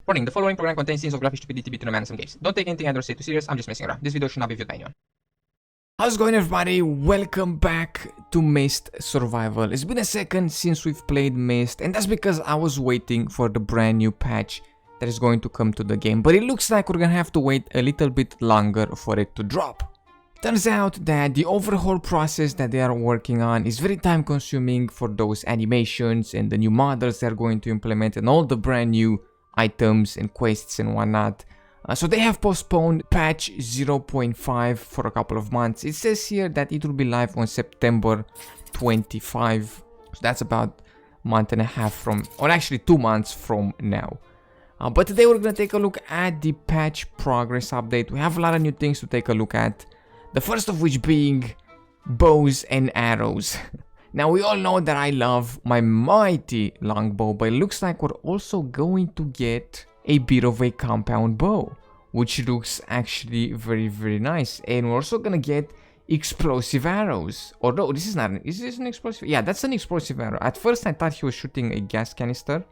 Warning, the following program contains scenes of graphic stupidity between a man and some gays. Don't take anything I don't say too serious, I'm just messing around. This video should not be viewed by anyone. How's it going, everybody? Welcome back to Mist Survival. It's been a second since we've played Mist, and that's because I was waiting for the brand new patch that is going to come to the game, but it looks like we're gonna have to wait a little bit longer for it to drop. Turns out that the overhaul process that they are working on is very time consuming for those animations and the new models they're going to implement and all the brand new items and quests and whatnot. So they have postponed patch 0.5 for a couple of months. It says here that it will be live on September 25. So that's about a month and a half from, or actually 2 months from now. But today we're going to take a look at the patch progress update. We have a lot of new things to take a look at. The first of which being bows and arrows. Now we all know that I love my mighty longbow, but it looks like we're also going to get a bit of a compound bow, which looks actually very nice. And we're also gonna get explosive arrows. Or no, this is not, is this an explosive? Yeah, that's an explosive arrow. At first I thought he was shooting a gas canister,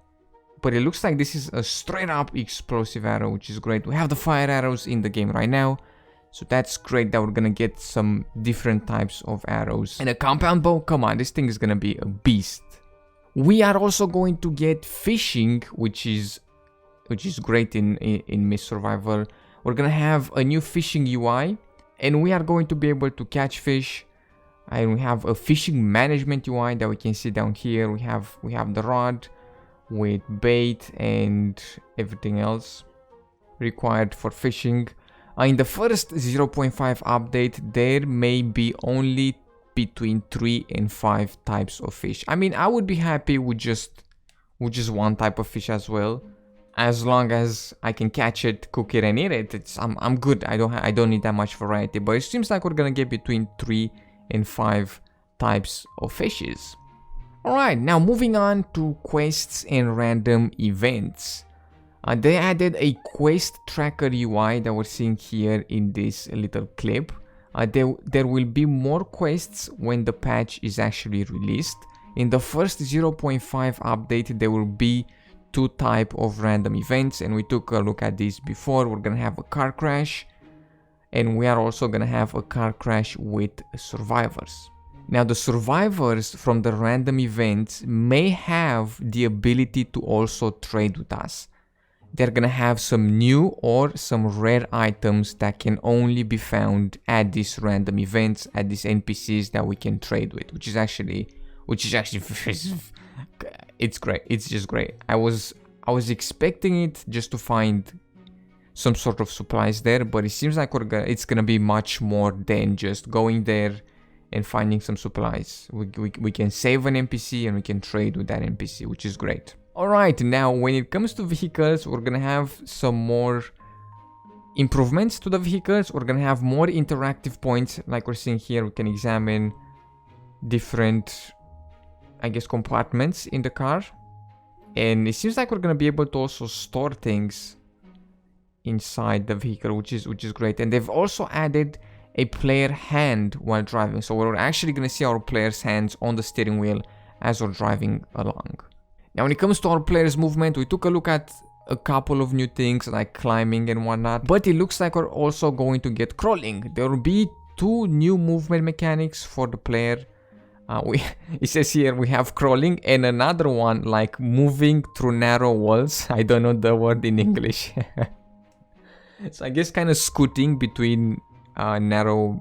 but it looks like this is a straight up explosive arrow, which is great. We have the fire arrows in the game right now, so that's great that we're gonna get some different types of arrows. And a compound bow, come on, this thing is gonna be a beast. We are also going to get fishing, which is great in Mist Survival. We're gonna have a new fishing UI, and we are going to be able to catch fish. And we have a fishing management UI that we can see down here. We have the rod with bait and everything else required for fishing. In the first 0.5 update, there may be only between 3 and 5 types of fish. I mean, I would be happy with just one type of fish as well. As long as I can catch it, cook it, and eat it, I'm good. I don't need that much variety. But it seems like we're gonna get between 3 and 5 types of fishes. Alright, now moving on to quests and random events. They added a quest tracker UI that we're seeing here in this little clip. There will be more quests when the patch is actually released. In the first 0.5 update, there will be 2 types of random events, and we took a look at this before. We're gonna have a car crash, and we are also gonna have a car crash with survivors. Now the survivors from the random events may have the ability to also trade with us. They're gonna have some new or some rare items that can only be found at these random events, at these NPCs that we can trade with, which is actually it's great. It's just great. I was expecting it just to find some sort of supplies there, but it seems like it's gonna be much more than just going there and finding some supplies. We can save an NPC and we can trade with that NPC, which is great. Alright, now when it comes to vehicles, we're gonna have some more improvements to the vehicles. We're gonna have more interactive points, like we're seeing here. We can examine different, I guess, compartments in the car. And it seems like we're gonna be able to also store things inside the vehicle, which is great. And they've also added a player hand while driving. So we're actually gonna see our player's hands on the steering wheel as we're driving along. Now when it comes to our player's movement, we took a look at a couple of new things like climbing and whatnot, but it looks like we're also going to get crawling. There will be 2 new movement mechanics for the player. It says here we have crawling and another one like moving through narrow walls. I don't know the word in English. So I guess kind of scooting between narrow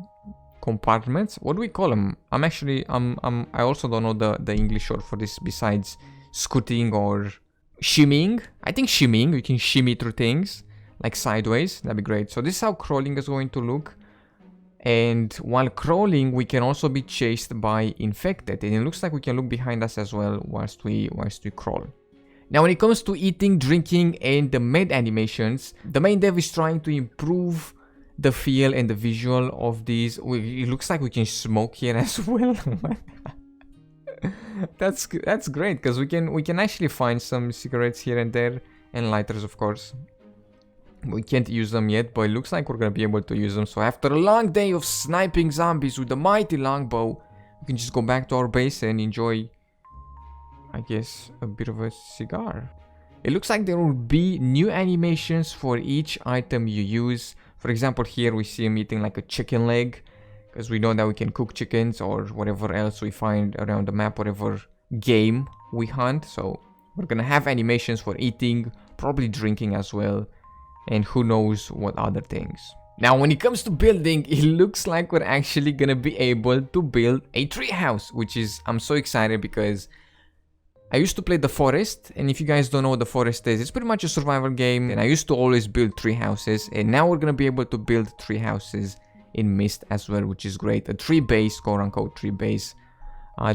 compartments. What do we call them? I also don't know the English word for this besides scooting or shimmying. I think shimmying, we can shimmy through things like sideways. That'd be great. So this is how crawling is going to look. And while crawling, we can also be chased by infected, and it looks like we can look behind us as well whilst we crawl. Now when it comes to eating, drinking, and the med animations, the main dev is trying to improve the feel and the visual of these. It looks like we can smoke here as well. That's great, because we can actually find some cigarettes here and there, and lighters, of course. We can't use them yet, but it looks like we're gonna be able to use them. So after a long day of sniping zombies with the mighty longbow, we can just go back to our base and enjoy, I guess, a bit of a cigar. It looks like there will be new animations for each item you use. For example, here we see him eating like a chicken leg, because we know that we can cook chickens or whatever else we find around the map, whatever game we hunt. So we're gonna have animations for eating, probably drinking as well, and who knows what other things. Now, when it comes to building, it looks like we're actually gonna be able to build a tree house, which is, I'm so excited because I used to play The Forest, and if you guys don't know what The Forest is, it's pretty much a survival game, and I used to always build tree houses, and now we're gonna be able to build tree houses in Myst as well, which is great. A tree base, quote unquote tree base.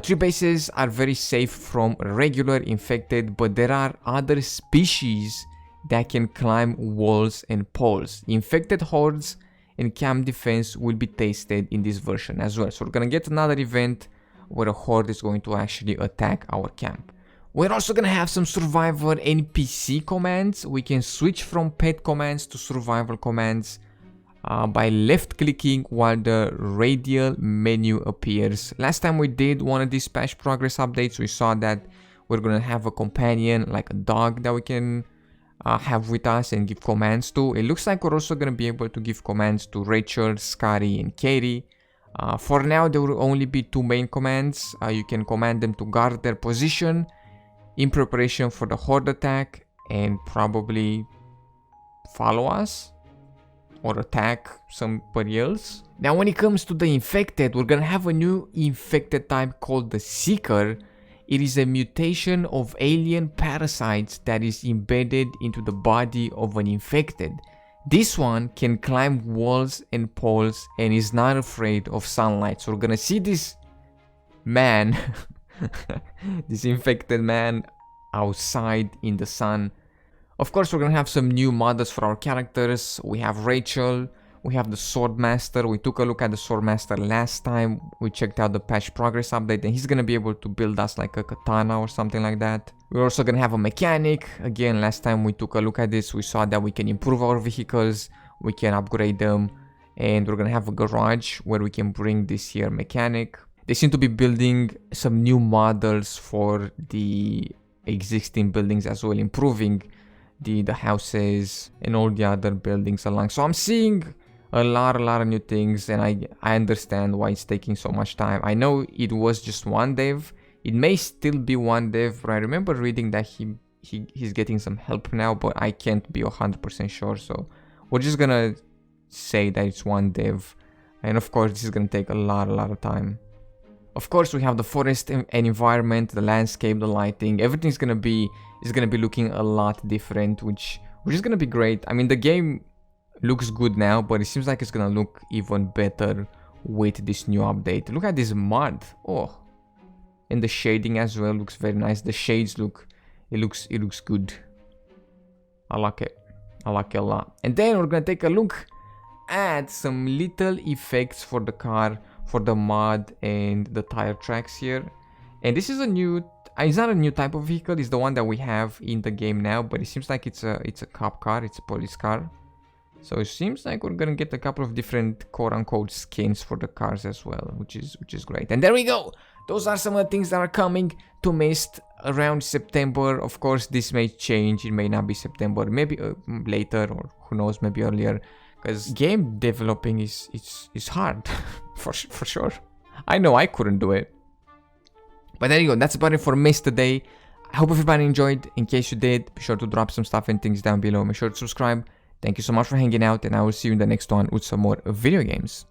Tree bases are very safe from regular infected, but there are other species that can climb walls and poles. Infected hordes and camp defense will be tested in this version as well. So we're gonna get another event where a horde is going to actually attack our camp. We're also gonna have some survivor NPC commands. We can switch from pet commands to survival commands by left clicking while the radial menu appears. Last time we did one of these patch progress updates, we saw that we're gonna have a companion like a dog that we can have with us and give commands to. It looks like we're also gonna be able to give commands to Rachel, Scotty, and Katie. For now, there will only be two main commands. You can command them to guard their position in preparation for the horde attack and probably follow us or attack somebody else. Now, when it comes to the infected, we're gonna have a new infected type called the Seeker. It is a mutation of alien parasites that is embedded into the body of an infected. This one can climb walls and poles and is not afraid of sunlight. So we're gonna see this man, this infected man outside in the sun. Of course, we're gonna have some new models for our characters. We have Rachel, we have the Swordmaster. We took a look at the Swordmaster last time. We checked out the patch progress update, and he's gonna be able to build us like a katana or something like that. We're also gonna have a mechanic. Again, last time we took a look at this, we saw that we can improve our vehicles, we can upgrade them, and we're gonna have a garage where we can bring this here mechanic. They seem to be building some new models for the existing buildings as well, improving the houses and all the other buildings along. So I'm seeing a lot of new things, and I understand why it's taking so much time. I know it was just one dev. It may still be one dev, but I remember reading that he's getting some help now, but I can't be 100% sure. So we're just gonna say that it's one dev, and of course this is gonna take a lot of time. Of course, we have the forest and environment, the landscape, the lighting. Everything's gonna be looking a lot different, which is gonna be great. I mean, the game looks good now, but it seems like it's gonna look even better with this new update. Look at this mud. Oh, and the shading as well looks very nice. The shades look good. I like it. I like it a lot. And then we're gonna take a look at some little effects for the car, for the mud and the tire tracks here. And this is a new, it's not a new type of vehicle, it's the one that we have in the game now, but it seems like it's a cop car, it's a police car. So it seems like we're gonna get a couple of different quote-unquote skins for the cars as well, which is great. And there we go. Those are some of the things that are coming to Myst around September. Of course, this may change. It may not be September, maybe later, or who knows, maybe earlier. Because game developing is hard, for sure. I know I couldn't do it. But there you go. That's about it for Myst today. I hope everybody enjoyed. In case you did, be sure to drop some stuff and things down below. Make sure to subscribe. Thank you so much for hanging out, and I will see you in the next one with some more video games.